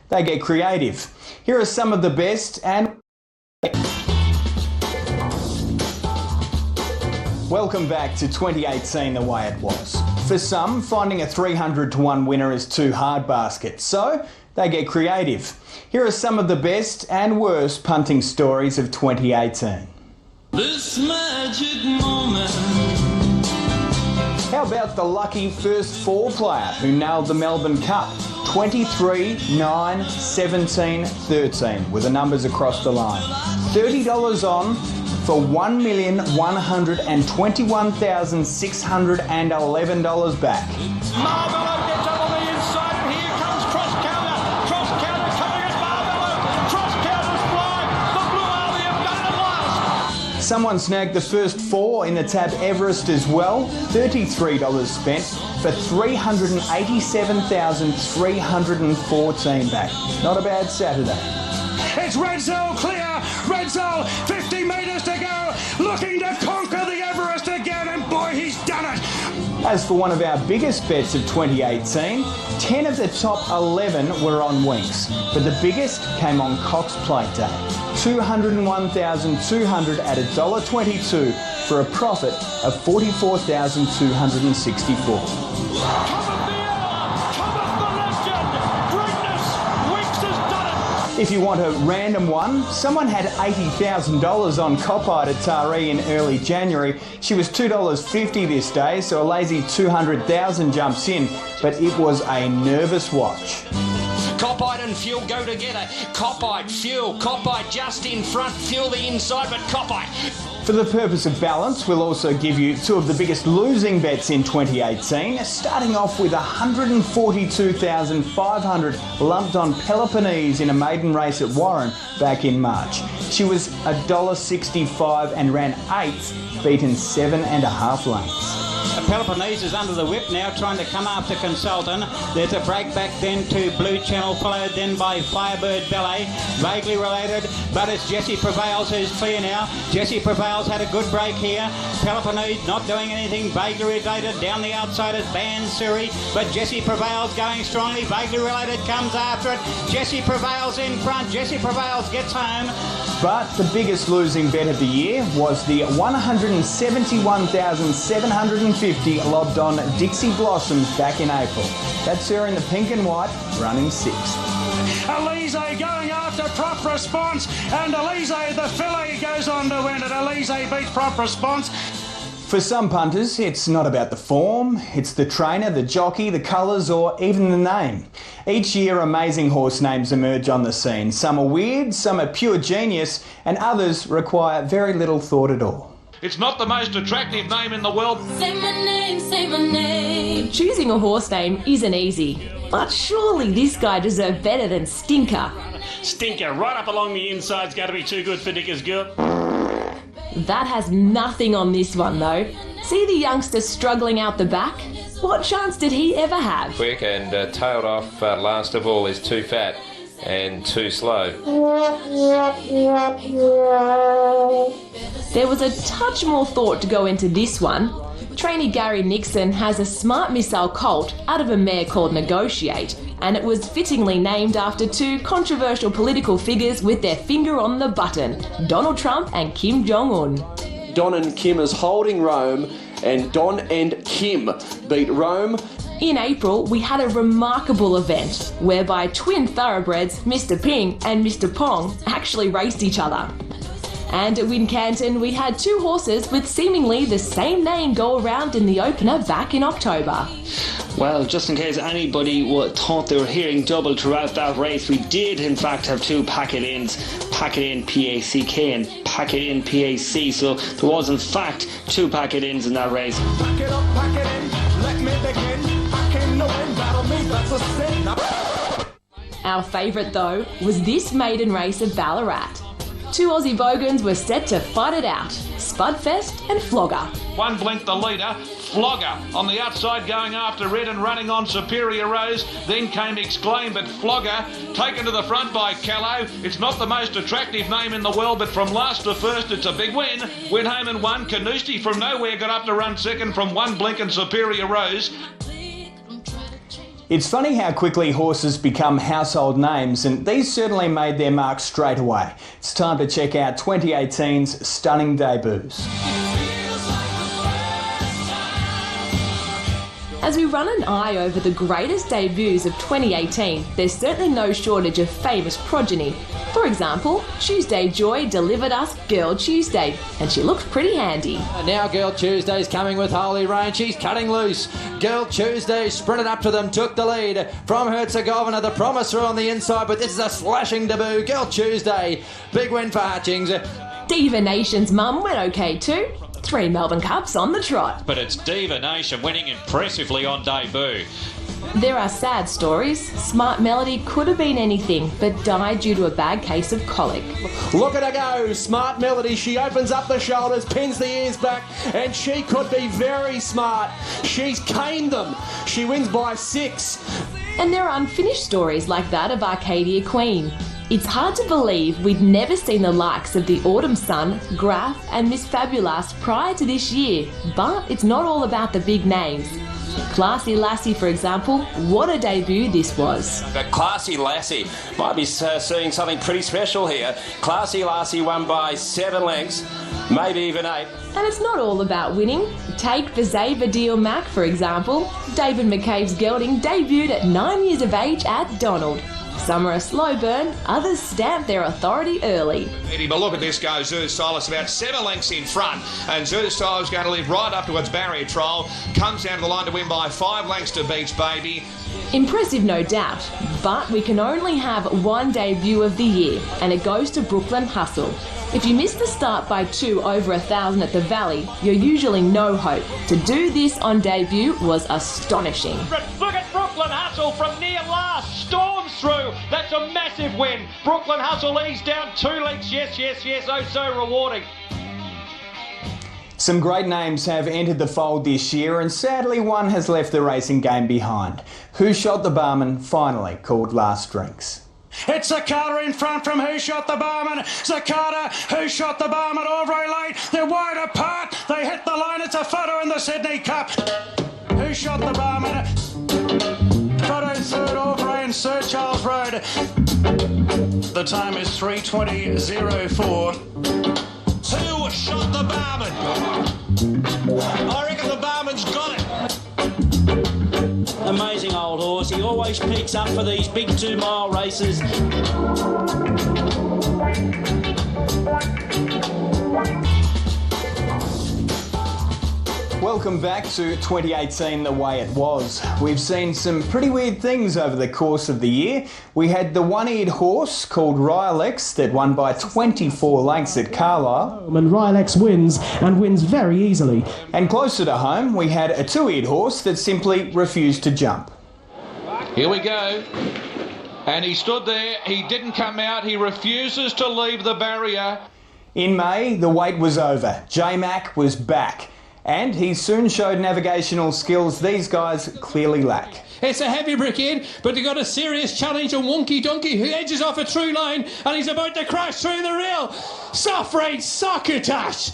They get creative. Here are some of the best and... Welcome back to 2018 the way it was. For some, finding a 300 to 1 winner is too hard basket, so they get creative. Here are some of the best and worst punting stories of 2018. This magic moment. How about the lucky first four player who nailed the Melbourne Cup? 23, 9, 17, 13 were the numbers across the line. $30 on for $1,121,611 back. Marvelo gets up on the inside and here comes cross counter. Cross counter coming at Marvelo. Cross counter's flying. The Blue Army have done it at last. Someone snagged the first four in the tab Everest as well. $33 spent for $387,314 back. Not a bad Saturday. It's Renshaw clear. Renshaw 50 metres to go. Looking to conquer the Everest again, and boy, he's done it. As for one of our biggest bets of 2018, 10 of the top 11 were on Winks, but the biggest came on Cox Plate Day. $201,200 at $1.22 for a profit of $44,264. If you want a random one, someone had $80,000 on Copite at Taree in early January. She was $2.50 this day, so a lazy 200,000 jumps in, but it was a nervous watch. Copite and Fuel go together. Copite, Fuel, Copite just in front, Fuel the inside, but Copite. For the purpose of balance, we'll also give you two of the biggest losing bets in 2018, starting off with $142,500 lumped on Peloponnese in a maiden race at Warren back in March. She was $1.65 and ran 8th, beaten 7.5 lengths. Peloponnese is under the whip now, trying to come after Consultant. There's a break back then to Blue Channel, followed then by Firebird Ballet. Vaguely related, but it's Jessie Prevails who's clear now. Jessie Prevails had a good break here. Peloponnese not doing anything. Vaguely related down the outside is Bansuri, but Jessie Prevails going strongly. Vaguely related comes after it. Jessie Prevails in front. Jessie Prevails gets home. But the biggest losing bet of the year was the $171,750 lobbed on Dixie Blossoms back in April. That's her in the pink and white, running 6th. Elise going after Prop Response, and Elise the filly goes on to win it. Elise beats Prop Response. For some punters, it's not about the form, it's the trainer, the jockey, the colours, or even the name. Each year, amazing horse names emerge on the scene. Some are weird, some are pure genius, and others require very little thought at all. It's not the most attractive name in the world. Say my name, say my name. Choosing a horse name isn't easy, but surely this guy deserved better than Stinker. Stinker, right up along the inside's got to be too good for Dicker's girl. That has nothing on this one though. See the youngster struggling out the back? What chance did he ever have? Quick and tailed off last of all is too fat and too slow. There was a touch more thought to go into this one. Trainee Gary Nixon has a smart missile colt out of a mare called Negotiate, and it was fittingly named after two controversial political figures with their finger on the button, Donald Trump and Kim Jong-un. Don and Kim is holding Rome, and Don and Kim beat Rome. In April, we had a remarkable event whereby twin thoroughbreds, Mr. Ping and Mr. Pong, actually raced each other. And at Wincanton, we had two horses with seemingly the same name go around in the opener back in October. Well, just in case anybody thought they were hearing double throughout that race, we did in fact have two packet-ins, packet-in P-A-C-K and packet-in P-A-C, so there was in fact two packet-ins in that race. Pack it up, pack it in, let me begin. I can know and battle me, that's a sin. Our favourite though was this maiden race of Ballarat. Two Aussie bogans were set to fight it out, Spudfest and Flogger. One Blink the leader, Flogger on the outside going after Red and running on Superior Rose. Then came Exclaim, but Flogger taken to the front by Callow. It's not the most attractive name in the world, but from last to first it's a big win. Went home and won. Canusti from nowhere got up to run second from One Blink and Superior Rose. It's funny how quickly horses become household names, and these certainly made their mark straight away. It's time to check out 2018's stunning debuts. As we run an eye over the greatest debuts of 2018, there's certainly no shortage of famous progeny. For example, Tuesday Joy delivered us Girl Tuesday, and she looked pretty handy. Now Girl Tuesday's coming with Holy Rain. She's cutting loose. Girl Tuesday sprinted up to them, took the lead. From Herzegovina, the promiser on the inside, but this is a slashing debut. Girl Tuesday, big win for Hutchings. Diva Nation's mum went okay too. 3 Melbourne Cups on the trot. But it's Diva Nation winning impressively on debut. There are sad stories. Smart Melody could have been anything, but died due to a bad case of colic. Look at her go, Smart Melody. She opens up the shoulders, pins the ears back, and she could be very smart. She's caned them. She wins by 6. And there are unfinished stories like that of Arcadia Queen. It's hard to believe we'd never seen the likes of the Autumn Sun, Graf and Miss Fabulous prior to this year, but it's not all about the big names. Classy Lassie, for example, what a debut this was. But Classy Lassie might be seeing something pretty special here. Classy Lassie won by 7 lengths, maybe even 8. And it's not all about winning. Take Vazava Deal Mac, for example. David McCabe's gelding debuted at 9 years of age at Donald. Some are a slow burn, others stamp their authority early. But look at this go, Zeus Silas about 7 lengths in front, and Zeus Silas is going to live right up to its barrier trial, comes down to the line to win by 5 lengths to Beach Baby. Impressive, no doubt, but we can only have one debut of the year, and it goes to Brooklyn Hustle. If you missed the start by 2 over 1,000 at the Valley, you're usually no hope. To do this on debut was astonishing. Look at Brooklyn Hustle from near last, storms through. That's a massive win. Brooklyn Hustle eased down 2 lengths. Yes, oh so rewarding. Some great names have entered the fold this year, and sadly one has left the racing game behind. Who Shot the Barman finally called last drinks. It's Zakata in front from Who Shot the Barman. Zakata, Who Shot the Barman, Aubrey Lane. They're wide apart. They hit the line. It's a photo in the Sydney Cup. Who Shot the Barman? Photo third, Aubrey and Sir Charles Road. The time is 3:20.04. Who Shot the Barman? I reckon the Barman's got it. Amazing old horse. He always peaks up for these big 2-mile races. Welcome back to 2018 the way it was. We've seen some pretty weird things over the course of the year. We had the one-eared horse called Rylex that won by 24 lengths at Carlisle. And Rylex wins, and wins very easily. And closer to home, we had a two-eared horse that simply refused to jump. Here we go. And he stood there. He didn't come out. He refuses to leave the barrier. In May, the wait was over. J-Mac was back. And he soon showed navigational skills these guys clearly lack. It's a heavy brick in, but they got a serious challenge. A Wonky Donkey who edges off a true line, and he's about to crash through the rail. Soft rate Succotash.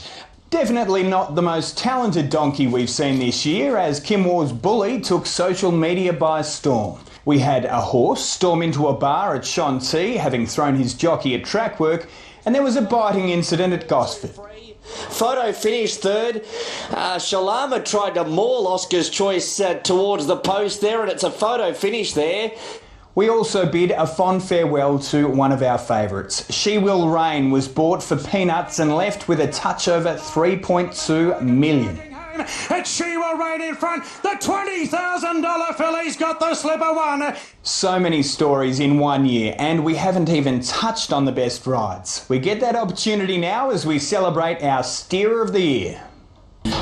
Definitely not the most talented donkey we've seen this year, as Kim Waugh's Bully took social media by storm. We had a horse storm into a bar at Shanti, having thrown his jockey at track work, and there was a biting incident at Gosford. Photo finished third. Shalama tried to maul Oscar's Choice towards the post there, and it's a photo finish there. We also bid a fond farewell to one of our favourites. She Will Reign was bought for peanuts and left with a touch over $3.2 million. It's She Will Reign in front. The $20,000 filly's got the slipper one. So many stories in 1 year, and we haven't even touched on the best rides. We get that opportunity now as we celebrate our Steer of the Year.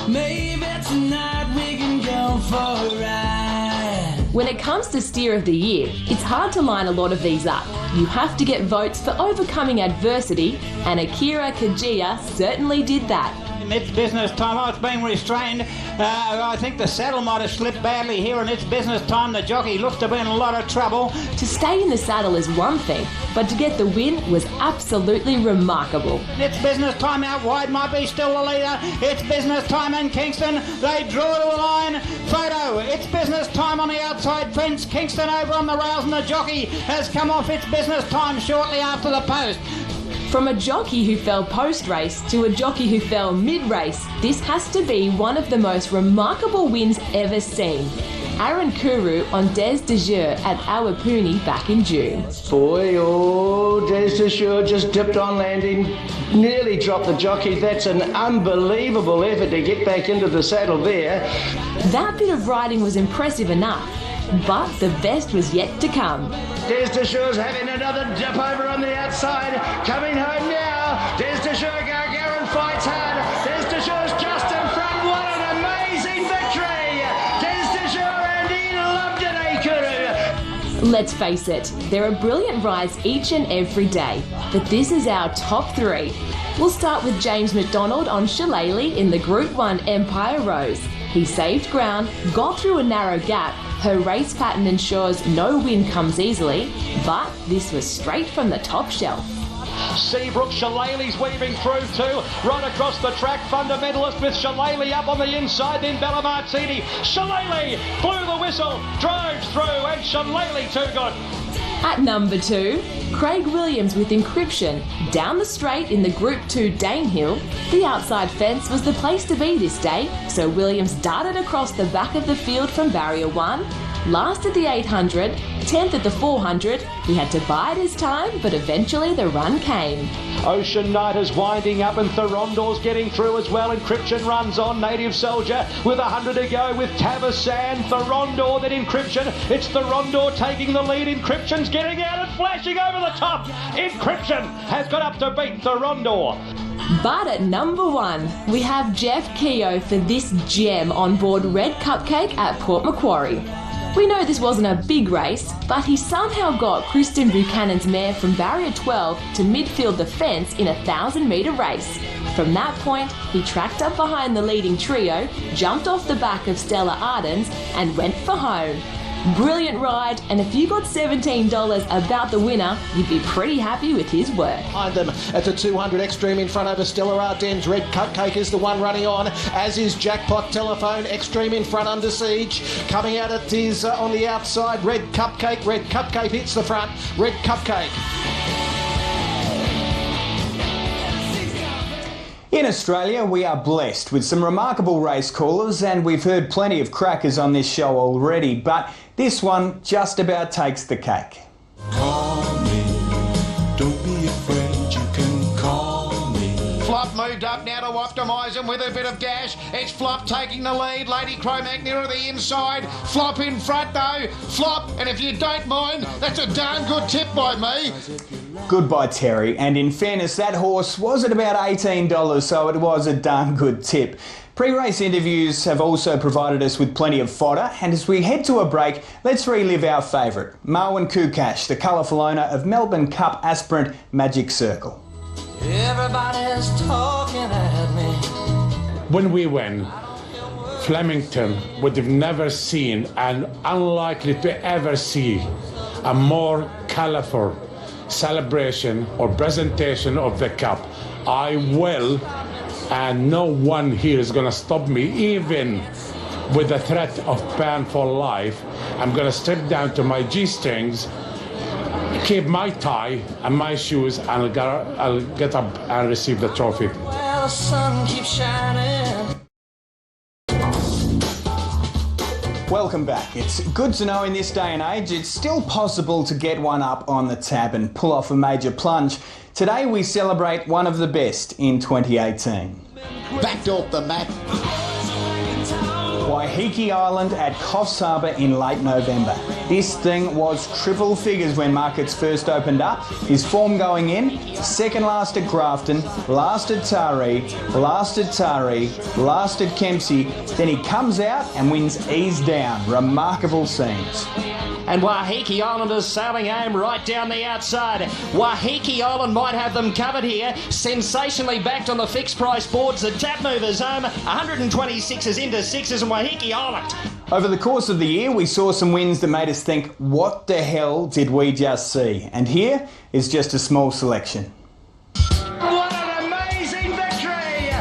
Maybe tonight we can go for a ride. When it comes to Steer of the Year, it's hard to line a lot of these up. You have to get votes for overcoming adversity, and Akira Kajia certainly did that. and It's Business Time. Oh, it's being restrained. I think the saddle might have slipped badly here, and It's Business Time. The jockey looks to be in a lot of trouble. To stay in the saddle is one thing, but to get the win was absolutely remarkable. It's Business Time out wide, might be still the leader. It's Business Time in Kingston. They drew to a line. Photo. It's Business Time on the outside fence. Kingston over on the rails, and the jockey has come off It's Business Time shortly after the post. From a jockey who fell post-race to a jockey who fell mid-race, this has to be one of the most remarkable wins ever seen. Aaron Kuru on Des de Jure at Awapuni back in June. Boy, oh, Des de Jure just dipped on landing, nearly dropped the jockey. That's an unbelievable effort to get back into the saddle there. That bit of riding was impressive enough, but the best was yet to come. Des de Jure's having another dip over on the outside, coming home now. Des de Jure, Gargarin fights hard. Des de Jure's just in front. What an amazing victory! Des de Jure, and he loved it, Kuru. Let's face it, there are brilliant rides each and every day, but this is our top three. We'll start with James McDonald on Shillelagh in the Group 1 Empire Rose. He saved ground, got through a narrow gap. Her race pattern ensures no win comes easily, but this was straight from the top shelf. Seabrook, Shillelagh's weaving through too. Right across the track, Fundamentalist with Shillelagh up on the inside, then Bella Martini. Shillelagh blew the whistle, drove through, and Shillelagh too good. At number 2, Craig Williams with Encryption. Down the straight in the Group 2 Danehill, the outside fence was the place to be this day, so Williams darted across the back of the field from barrier 1, last at the 800, 10th at the 400. He had to bide his time, but eventually the run came. Ocean Knight is winding up and Thorondor's getting through as well. Encryption runs on. Native Soldier with 100 to go with Tavasan. Thorondor, then Encryption. It's Thorondor taking the lead. Encryption's getting out and flashing over the top. Encryption has got up to beat Thorondor. But at number 1, we have Jeff Keogh for this gem on board Red Cupcake at Port Macquarie. We know this wasn't a big race, but he somehow got Kristen Buchanan's mare from barrier 12 to midfield the fence in a 1,000-metre race. From that point, he tracked up behind the leading trio, jumped off the back of Stella Ardens, and went for home. Brilliant ride, and if you got $17 about the winner, you'd be pretty happy with his work. Behind them at the 200 Extreme in front over Stella Ardens. Red Cupcake is the one running on, as is Jackpot Telephone. Extreme in front under siege. Coming out it is on the outside, Red Cupcake. Red Cupcake hits the front. Red Cupcake. In Australia, we are blessed with some remarkable race callers, and we've heard plenty of crackers on this show already, but this one just about takes the cake. Call me, don't be afraid, you can call me. Flop moved up now to optimise him with a bit of dash. It's Flop taking the lead. Lady Cromac near to the inside. Flop in front though. Flop, and if you don't mind, that's a darn good tip by me. Goodbye, Terry. And in fairness, that horse was at about $18, so it was a darn good tip. Pre-race interviews have also provided us with plenty of fodder, and as we head to a break, let's relive our favourite, Marwan Kukash, the colourful owner of Melbourne Cup aspirant Magic Circle. Everybody's talking at me. When we win, Flemington would have never seen and unlikely to ever see a more colourful celebration or presentation of the cup. I will, and no one here is going to stop me, even with the threat of ban for life. I'm going to strip down to my G-strings, keep my tie and my shoes, and I'll get up and receive the trophy. Well, the sun keeps shining. Welcome back. It's good to know in this day and age it's still possible to get one up on the tab and pull off a major plunge. Today we celebrate one of the best in 2018. Backed off the map. Waiheke Island at Coffs Harbour in late November. This thing was triple figures when markets first opened up. His form going in, second last at Grafton, last at Taree, last at Taree, last at Kempsey, then he comes out and wins ease down. Remarkable scenes. and Wahiki Island is sailing home right down the outside. Wahiki Island might have them covered here. Sensationally backed on the fixed price boards. The Tap Movers home, 126s into 6s, and Wahiki Island. Over the course of the year, we saw some wins that made us think, what the hell did we just see? And here is just a small selection. What an amazing victory!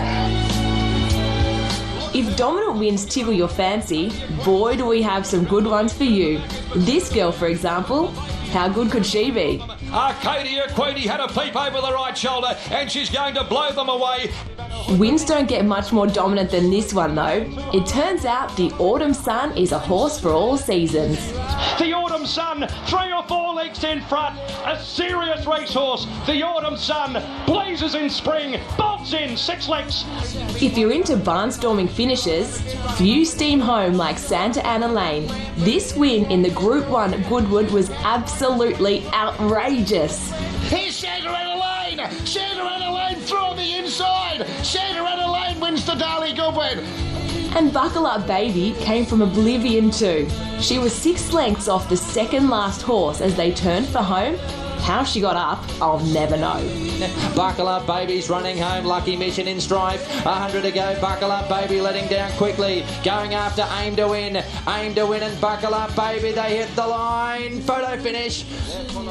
If dominant wins tickle your fancy, boy do we have some good ones for you. This girl, for example, how good could she be? Arcadia Queenie had a peep over the right shoulder and she's going to blow them away. Wins don't get much more dominant than this one though. It turns out the Autumn Sun is a horse for all seasons. The Autumn Sun, 3 or 4 lengths in front. A serious racehorse. The Autumn Sun blazes in spring, bolts in 6 lengths. If you're into barnstorming finishes, few steam home like Santa Ana Lane. This win in the Group 1 Goodwood was absolutely outrageous. Here's Santa Ana Lane! Santa Ana Lane through on the inside! Santa Ana Lane wins the Darley Goodwood! And Buckle Up Baby came from oblivion too. She was 6 lengths off the second last horse as they turned for home. How she got up, I'll never know. Buckle Up Baby's running home. Lucky Mission in strife. 100 to go. Buckle Up Baby letting down quickly. Going after Aim to Win. Aim to Win and Buckle Up Baby. They hit the line. Photo finish.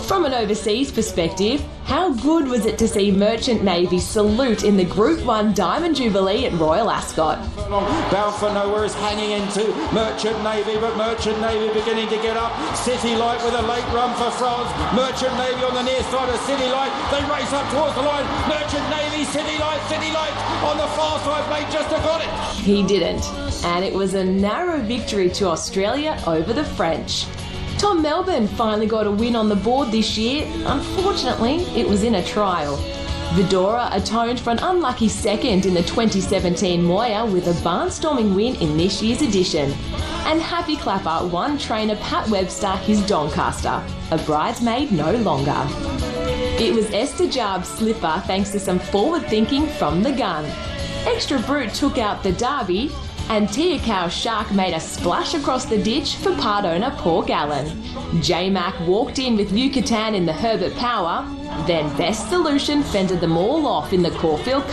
From an overseas perspective, how good was it to see Merchant Navy salute in the Group 1 Diamond Jubilee at Royal Ascot? Bound for Nowhere is hanging into Merchant Navy, but Merchant Navy beginning to get up. City Light with a late run for France. Merchant Navy on the near side of City Light. They race up towards the line. Merchant Navy, City Light on the far side. Mate just have got it. He didn't, and it was a narrow victory to Australia over the French. Tom Melbourne finally got a win on the board this year. Unfortunately, it was in a trial. Vidora atoned for an unlucky second in the 2017 Moir with a barnstorming win in this year's edition. And Happy Clapper won trainer Pat Webster his Doncaster, a bridesmaid no longer. It was Esther Jarb's slipper thanks to some forward thinking from the gun. Extra Brute took out the Derby, and Tia Cow's Shark made a splash across the ditch for part owner Paul Gallen. J-Mac walked in with Yucatan in the Herbert Power, then Best Solution fended them all off in the Caulfield